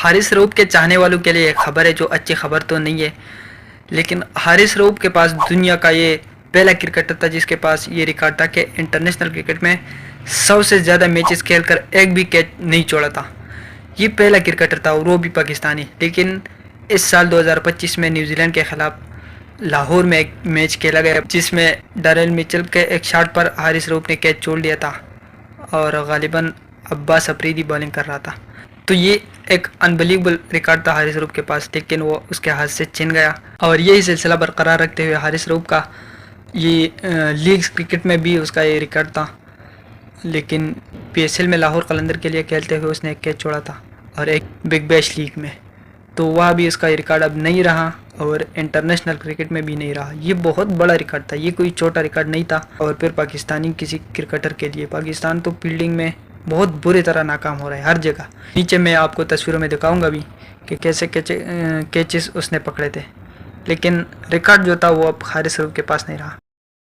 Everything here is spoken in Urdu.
حارث رؤوف کے چاہنے والوں کے لیے ایک خبر ہے جو اچھی خبر تو نہیں ہے، لیکن حارث رؤوف کے پاس دنیا کا یہ پہلا کرکٹر تھا جس کے پاس یہ ریکارڈ تھا کہ انٹرنیشنل کرکٹ میں 100 سے زیادہ میچز کھیل کر ایک بھی کیچ نہیں چھوڑا تھا۔ یہ پہلا کرکٹر تھا اور وہ بھی پاکستانی۔ لیکن اس سال 2025 میں نیوزی لینڈ کے خلاف لاہور میں ایک میچ کھیلا گیا جس میں ڈیرل میچل کے ایک شاٹ پر حارث رؤوف نے کیچ چھوڑ لیا تھا اور غالباً عباس افریدی بالنگ کر رہا تھا۔ تو یہ ایک انبلیویبل ریکارڈ تھا حارث رؤوف کے پاس، لیکن وہ اس کے ہاتھ سے چھن گیا۔ اور یہی سلسلہ برقرار رکھتے ہوئے حارث رؤوف کا یہ لیگ کرکٹ میں بھی اس کا یہ ریکارڈ تھا، لیکن پی ایس ایل میں لاہور قلندر کے لیے کھیلتے ہوئے اس نے ایک کیچ چھوڑا تھا اور ایک بگ بیش لیگ میں، تو وہاں بھی اس کا یہ ریکارڈ اب نہیں رہا اور انٹرنیشنل کرکٹ میں بھی نہیں رہا۔ یہ بہت بڑا ریکارڈ تھا، یہ کوئی چھوٹا ریکارڈ نہیں تھا۔ اور پھر پاکستانی کسی کرکٹر کے لیے، پاکستان تو فیلڈنگ میں بہت بری طرح ناکام ہو رہا ہے ہر جگہ۔ نیچے میں آپ کو تصویروں میں دکھاؤں گا بھی کہ کیسے کیچز اس نے پکڑے تھے، لیکن ریکارڈ جو تھا وہ اب حارث رؤوف کے پاس نہیں رہا۔